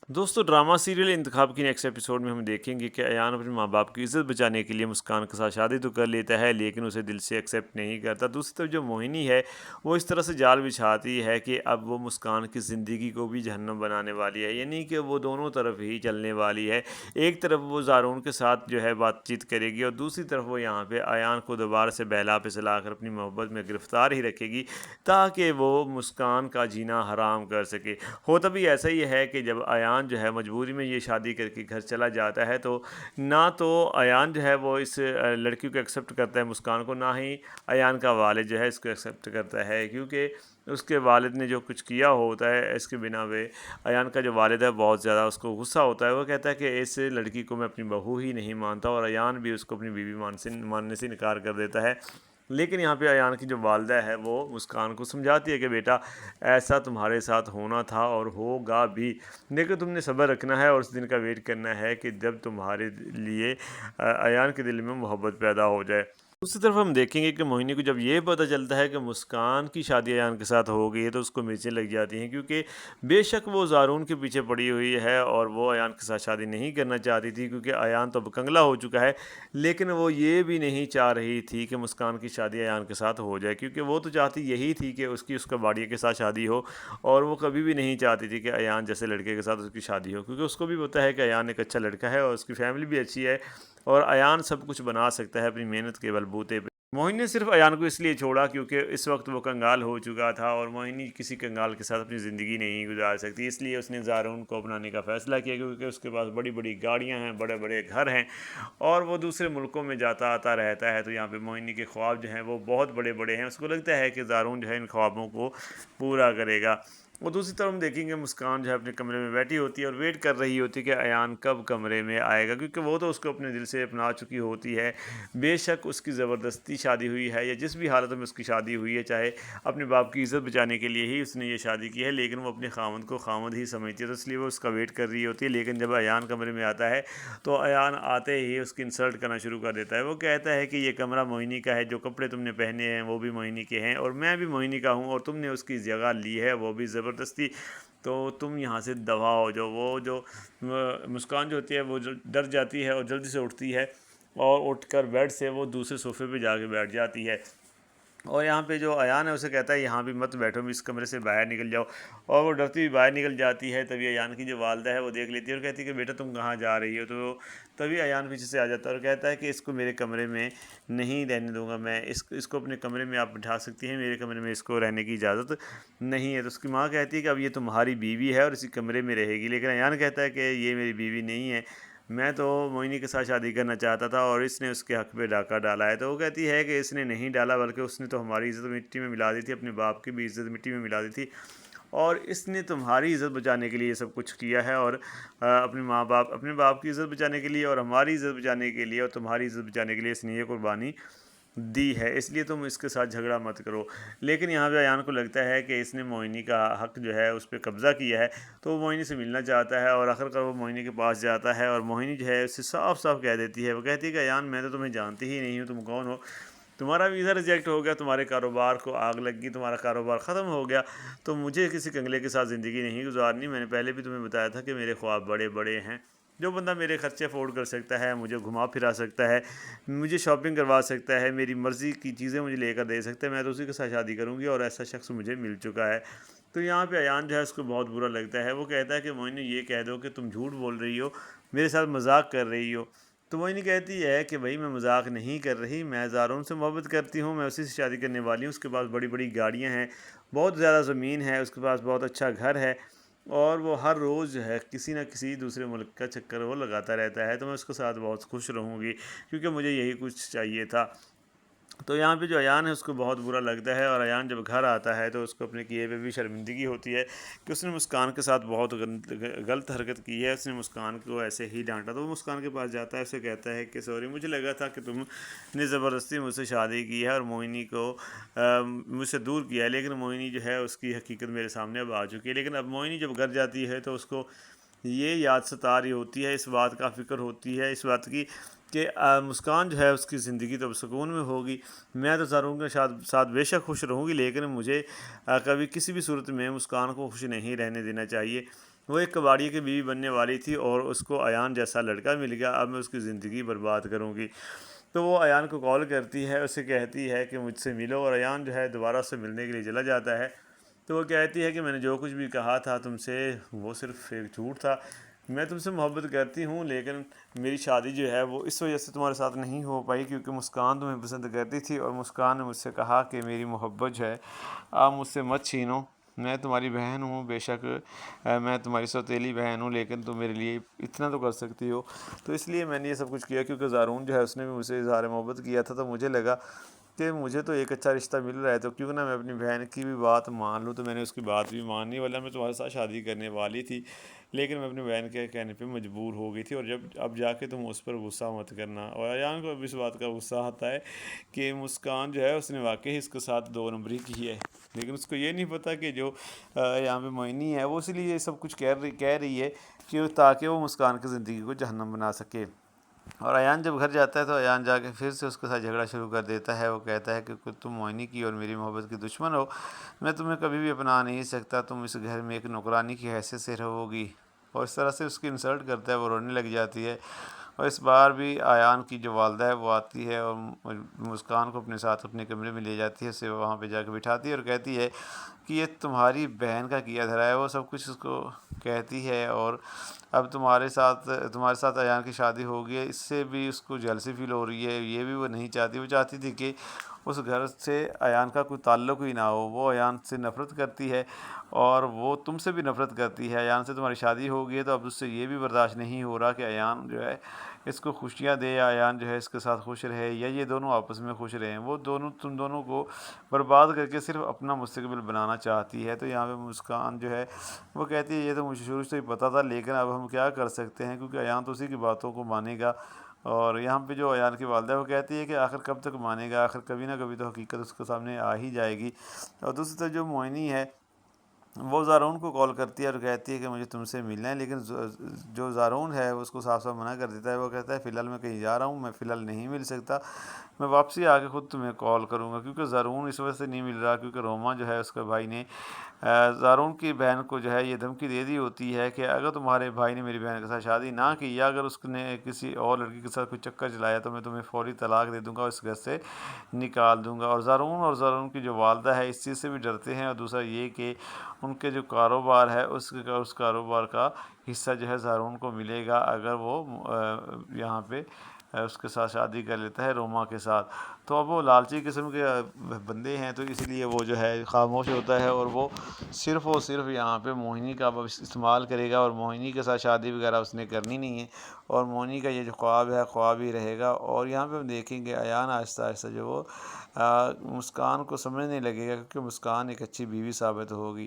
दोस्तों drama serial इंतखाब की next episode में हम देखेंगे कि अयान अपने माँ बाप की इज्जत बचाने के लिए मुस्कान के साथ शादी तो कर लेता है, लेकिन उसे दिल से एक्सेप्ट नहीं करता। दूसरी तरफ जो मोहिनी है वो इस तरह से जाल बिछाती है कि अब वो मुस्कान की ज़िंदगी को भी जहन्नम बनाने वाली है, यानी कि वो दोनों तरफ ही चलने वाली है। एक तरफ वो ज़ारून के साथ जो है बातचीत करेगी और दूसरी तरफ वो यहाँ पे अयान को दोबारा से बहला फुसला कर अपनी मोहब्बत में गिरफ्तार ही रखेगी, ताकि वो मुस्कान का जीना हराम कर सके। होता भी ऐसा ही है कि जब अयान जो है मजबूरी में ये शादी करके घर चला जाता है, तो ना तो अयान जो है वो इस लड़की को एक्सेप्ट करता है मुस्कान को, ना ही अयान का वालिद जो है इसको एक्सेप्ट करता है, क्योंकि उसके वालिद ने जो कुछ किया होता है इसके बिना वे अयान का जो वालिद है बहुत ज़्यादा उसको गुस्सा होता है। वो कहता है कि इस लड़की को मैं अपनी बहू ही नहीं मानता, और अयान भी उसको अपनी बीवी मानने से इनकार कर देता है। लेकिन यहाँ पे अयान की जो वालदा है वो मुस्कान को समझाती है कि बेटा, ऐसा तुम्हारे साथ होना था और होगा भी, लेकिन तुमने सब्र रखना है और उस दिन का वेट करना है कि जब तुम्हारे लिए अयान के दिल में मोहब्बत पैदा हो जाए। दूसरी तरफ हम देखेंगे कि मोहिनी को जब ये पता चलता है कि मुस्कान की शादी अयान के साथ हो गई है, तो उसको मिर्चें लग जाती हैं, क्योंकि बेशक वो ज़ारून के पीछे पड़ी हुई है और वो अयान के साथ शादी नहीं करना चाहती थी, क्योंकि अयान तो अब कंगला हो चुका है। लेकिन वो ये भी नहीं चाह रही थी कि मुस्कान की शादी अयान के साथ हो जाए, क्योंकि वो तो चाहती यही थी कि उसका बाड़िया के साथ शादी हो, और वो कभी भी नहीं चाहती थी कि अयान जैसे लड़के के साथ उसकी शादी हो, क्योंकि उसको भी पता है कि अयान एक अच्छा लड़का है और उसकी फैमिली भी अच्छी है और अयान सब कुछ बना सकता है अपनी मेहनत के बलबूते पे। मोहिनी ने सिर्फ अयान को इसलिए छोड़ा क्योंकि इस वक्त वो कंगाल हो चुका था, और मोहिनी किसी कंगाल के साथ अपनी ज़िंदगी नहीं गुजार सकती, इसलिए उसने ज़ारून को अपनाने का फ़ैसला किया, क्योंकि उसके पास बड़ी बड़ी गाड़ियाँ हैं, बड़े बड़े घर हैं, और वो दूसरे मुल्कों में जाता आता रहता है। तो यहाँ पे मोहिनी के ख्वाब जो हैं वो बहुत बड़े बड़े हैं, उसको लगता है कि ज़ारून जो है इन ख्वाबों को पूरा करेगा। और दूसरी तरफ हम देखेंगे मुस्कान जो है अपने कमरे में बैठी होती है और वेट कर रही होती है कि अयान कब कमरे में आएगा, क्योंकि वो तो उसको अपने दिल से अपना चुकी होती है। बेशक उसकी ज़बरदस्ती शादी हुई है या जिस भी हालत में उसकी शादी हुई है, चाहे अपने बाप की इज़्ज़त बचाने के लिए ही उसने ये शादी की है, लेकिन वो अपने खामद को खामद ही समझती है, तो इसलिए वो उसका वेट कर रही होती है। लेकिन जब अयान कमरे में आता है, तो अयान आते ही उसकी इंसल्ट करना शुरू कर देता है। वो कहता है कि ये कमरा मोहिनी का है, जो कपड़े तुमने पहने हैं वो भी मोहिनी के हैं, और मैं भी मोहिनी का हूँ, और तुमने उसकी जगह ली है वो भी ज़बरदस्ती, तो तुम यहाँ से दफा हो जाओ। वो जो मुस्कान जो होती है वो जो डर जाती है और जल्दी से उठती है, और उठकर बेड से वो दूसरे सोफे पे जाके बैठ जाती है। और यहाँ पे जो अयान है उसे कहता है यहाँ भी मत बैठो, इस कमरे से बाहर निकल जाओ, और वो डरती हुई बाहर निकल जाती है। तभी अयान की जो वालदा है वो देख लेती है और कहती है कि बेटा तुम कहाँ जा रही हो। तो तभी अयान पीछे से आ जाता है और कहता है कि इसको मेरे कमरे में नहीं रहने दूंगा मैं, इसको अपने कमरे में आप बिठा सकती हैं, मेरे कमरे में इसको रहने की इजाज़त नहीं है। तो उसकी माँ कहती है कि अब ये तुम्हारी बीवी है और इसी कमरे में रहेगी, लेकिन अयान कहता है कि ये मेरी बीवी नहीं है, मैं तो मोहिनी के साथ शादी करना चाहता था और इसने उसके हक़ पे डाका डाला है। तो वो कहती है कि इसने नहीं डाला, बल्कि उसने तो हमारी इज़्ज़त मिट्टी में मिला दी थी, अपने बाप की भी इज़्ज़त मिट्टी में मिला दी थी, और इसने तुम्हारी इज़्ज़त बचाने के लिए ये सब कुछ किया है, और अपने बाप की इज़्ज़त बचाने के लिए और हमारी इज़्ज़त बचाने के लिए और तुम्हारी इज़्ज़त बचाने के लिए इसने ये कुर्बानी दी है, इसलिए तुम इसके साथ झगड़ा मत करो। लेकिन यहाँ पे अयान को लगता है कि इसने मोहिनी का हक़ जो है उस पे कब्ज़ा किया है, तो वो मोहिनी से मिलना चाहता है, और आखिरकार वो मोहिनी के पास जाता है, और मोहिनी जो है उससे साफ साफ कह देती है, वो कहती है कि अयान मैं तो तुम्हें जानती ही नहीं हूँ, तुम कौन हो, तुम्हारा वीज़ा रिजेक्ट हो गया, तुम्हारे कारोबार को आग लग गई, तुम्हारा कारोबार ख़त्म हो गया, तो मुझे किसी कंगले के साथ ज़िंदगी नहीं गुजारनी। मैंने पहले भी तुम्हें बताया था कि मेरे ख्वाब बड़े बड़े हैं। जो बंदा मेरे खर्चे अफोर्ड कर सकता है, मुझे घुमा फिरा सकता है, मुझे शॉपिंग करवा सकता है, मेरी मर्ज़ी की चीज़ें मुझे लेकर दे सकता है, मैं तो उसी के साथ शादी करूँगी, और ऐसा शख्स मुझे मिल चुका है। तो यहाँ पे अयान जो है उसको बहुत बुरा लगता है। वो कहता है कि मोहिनी ये कह दो कि तुम झूठ बोल रही हो, मेरे साथ मजाक कर रही हो। तो मोहिनी कहती है कि भाई मैं मजाक नहीं कर रही, मैं ज़ारून से मोहब्बत करती हूँ, मैं उसी से शादी करने वाली हूँ। उसके पास बड़ी बड़ी गाड़ियाँ हैं, बहुत ज़्यादा ज़मीन है, उसके पास बहुत अच्छा घर है, और वो हर रोज़ जो है किसी न किसी दूसरे मुल्क का चक्कर वो लगाता रहता है। तो मैं उसके साथ बहुत खुश रहूँगी, क्योंकि मुझे यही कुछ चाहिए था। तो यहाँ पे जो अयान है उसको बहुत बुरा लगता है, और अयान जब घर आता है तो उसको अपने किए पे भी शर्मिंदगी होती है कि उसने मुस्कान के साथ बहुत गलत हरकत की है। उसने मुस्कान को ऐसे ही डांटा, तो वो मुस्कान के पास जाता है, उसे कहता है कि सॉरी, मुझे लगा था कि तुमने ज़बरदस्ती मुझसे शादी की है और मोहिनी को मुझसे दूर किया है, लेकिन मोहिनी जो है उसकी हकीकत मेरे सामने अब आ चुकी है। लेकिन अब मोहिनी जब घर जाती है तो उसको ये याद सता रही होती है, इस बात का फ़िक्र होती है, इस बात की कि मुस्कान जो है उसकी ज़िंदगी तो अब सुकून में होगी, मैं तो ज़ारून के साथ साथ बेशक खुश रहूँगी, लेकिन मुझे कभी किसी भी सूरत में मुस्कान को खुश नहीं रहने देना चाहिए। وہ ایک کباڑی کی بیوی بننے والی تھی اور اس کو ایان جیسا لڑکا مل گیا، اب میں اس کی زندگی برباد کروں گی۔ تو وہ ایان کو کال کرتی ہے، اسے کہتی ہے کہ مجھ سے ملو، اور ایان جو ہے دوبارہ سے ملنے کے لیے چلا جاتا ہے۔ تو وہ کہتی ہے کہ میں نے جو کچھ بھی کہا تھا تم سے وہ صرف ایک جھوٹ تھا، میں تم سے محبت کرتی ہوں، لیکن میری شادی جو ہے وہ اس وجہ سے تمہارے ساتھ نہیں ہو پائی کیونکہ مسکان تمہیں پسند کرتی تھی، اور مسکان نے مجھ سے کہا کہ میری محبت جو ہے آپ مجھ سے مت چھینو، میں تمہاری بہن ہوں، بے شک میں تمہاری سوتیلی بہن ہوں، لیکن تم میرے لیے اتنا تو کر سکتی ہو۔ تو اس لیے میں نے یہ سب کچھ کیا کیونکہ زارون جو ہے اس نے بھی مجھ سے اظہار محبت کیا تھا، تو مجھے لگا کہ مجھے تو ایک اچھا رشتہ مل رہا ہے، تو کیوں نہ میں اپنی بہن کی بھی بات مان لوں۔ تو میں نے اس کی بات بھی مانی، ورنہ میں تمہارے ساتھ شادی کرنے والی تھی، لیکن میں اپنی بہن کے کہنے پہ مجبور ہو گئی تھی، اور اب جا کے تم اس پر غصہ مت کرنا۔ اور ایان کو اب اس بات کا غصہ آتا ہے کہ مسکان جو ہے اس نے واقعی اس کے ساتھ 2 نمبری کی ہے، لیکن اس کو یہ نہیں پتہ کہ جو یہاں پہ موئنی ہے وہ اس لیے یہ سب کچھ کہہ رہی ہے کہ تاکہ وہ مسکان کی زندگی کو جہنم بنا سکے۔ اور ایان جب گھر جاتا ہے تو ایان جا کے پھر سے اس کے ساتھ جھگڑا شروع کر دیتا ہے۔ وہ کہتا ہے کہ تم موئنی کی اور میری محبت کی دشمن ہو، میں تمہیں کبھی بھی اپنا نہیں سکتا، تم اس گھر میں ایک نوکرانی کی حیثیت سے رہو گی، اور اس طرح سے اس کی انسلٹ کرتا ہے، وہ رونے لگ جاتی ہے۔ اور اس بار بھی ایان کی جو والدہ ہے وہ آتی ہے اور مسکان کو اپنے ساتھ اپنے کمرے میں لے جاتی ہے، اسے وہاں پہ جا کے بٹھاتی ہے اور کہتی ہے کہ یہ تمہاری بہن کا کیا دھرا ہے، وہ سب کچھ اس کو کہتی ہے، اور اب تمہارے ساتھ ایان کی شادی ہوگی ہے، اس سے بھی اس کو جیلسی فیل ہو رہی ہے، یہ بھی وہ نہیں چاہتی، وہ چاہتی تھی کہ اس گھر سے ایان کا کوئی تعلق ہی نہ ہو، وہ ایان سے نفرت کرتی ہے اور وہ تم سے بھی نفرت کرتی ہے، ایان سے تمہاری شادی ہو گئی ہے، تو اب اس سے یہ بھی برداشت نہیں ہو رہا کہ ایان جو ہے اس کو خوشیاں دے، یا ایان جو ہے اس کے ساتھ خوش رہے، یا یہ دونوں آپس میں خوش رہیں، وہ تم دونوں کو برباد کر کے صرف اپنا مستقبل بنانا چاہتی ہے۔ تو یہاں پہ مسکان جو ہے وہ کہتی ہے یہ تو مجھے شروع سے ہی پتہ تھا، لیکن اب ہم کیا کر سکتے ہیں کیونکہ ایان تو اسی کی باتوں کو مانے گا۔ اور یہاں پہ جو ایان کی والدہ ہے وہ کہتی ہے کہ آخر کب تک مانے گا، آخر کبھی نہ کبھی تو حقیقت اس کے سامنے آ ہی جائے گی۔ اور دوسری طرف جو موئنی ہے وہ زارون کو کال کرتی ہے اور کہتی ہے کہ مجھے تم سے ملنا ہے، لیکن جو زارون ہے وہ اس کو صاف صاف منع کر دیتا ہے، وہ کہتا ہے فی الحال میں کہیں جا رہا ہوں، میں فی الحال نہیں مل سکتا، میں واپسی آ کے خود تمہیں کال کروں گا، کیونکہ زارون اس وجہ سے نہیں مل رہا کیونکہ روما جو ہے اس کے بھائی نے زارون کی بہن کو جو ہے یہ دھمکی دے دی ہوتی ہے کہ اگر تمہارے بھائی نے میری بہن کے ساتھ شادی نہ کی، یا اگر اس نے کسی اور لڑکی کے ساتھ کوئی چکر چلایا تو میں تمہیں فوری طلاق دے دوں گا، اس گھر سے نکال دوں گا۔ اور زارون کی جو والدہ ہے اس چیز سے بھی ڈرتے ہیں، اور دوسرا یہ کہ ان کے جو کاروبار ہے اس کاروبار کا حصہ جو ہے زارون کو ملے گا اگر وہ یہاں پہ اس کے ساتھ شادی کر لیتا ہے روما کے ساتھ۔ تو اب وہ لالچی قسم کے بندے ہیں، تو اسی لیے وہ جو ہے خاموش ہوتا ہے، اور وہ صرف یہاں پہ موہنی کا استعمال کرے گا، اور موہنی کے ساتھ شادی وغیرہ اس نے کرنی نہیں ہے، اور موہنی کا یہ جو خواب ہے خواب ہی رہے گا۔ اور یہاں پہ ہم دیکھیں گے ایان آہستہ آہستہ جو وہ مسکان کو سمجھنے لگے گا کیونکہ مسکان ایک اچھی بیوی ثابت ہوگی۔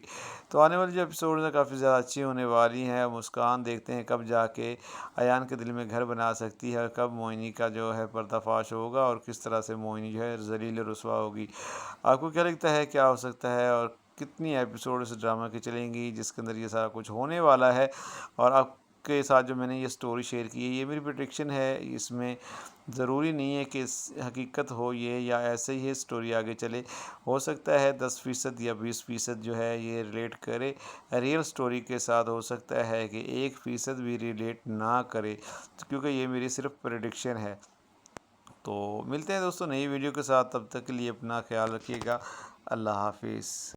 تو آنے والی جو ایپیسوڈ ہیں کافی زیادہ اچھی ہونے والی ہیں، مسکان دیکھتے ہیں کب جا کے ایان کے دل میں گھر بنا سکتی ہے، کب موئنی کا جو ہے پردہ فاش ہوگا، اور کس طرح سے موئنی جو ہے ذلیل رسوا ہوگی۔ آپ کو کیا لگتا ہے کیا ہو سکتا ہے، اور کتنی ایپیسوڈ اس ڈرامہ کی چلیں گی جس کے اندر یہ سارا کچھ ہونے والا ہے؟ اور آپ کے ساتھ جو میں نے یہ سٹوری شیئر کی ہے یہ میری پریڈکشن ہے، اس میں ضروری نہیں ہے کہ حقیقت ہو یہ، یا ایسے ہی سٹوری آگے چلے، ہو سکتا ہے 10% یا 20% جو ہے یہ ریلیٹ کرے ریئل سٹوری کے ساتھ، ہو سکتا ہے کہ 1% بھی ریلیٹ نہ کرے، کیونکہ یہ میری صرف پریڈکشن ہے۔ تو ملتے ہیں دوستوں نئی ویڈیو کے ساتھ، تب تک کے لیے اپنا خیال رکھیے گا، اللہ حافظ۔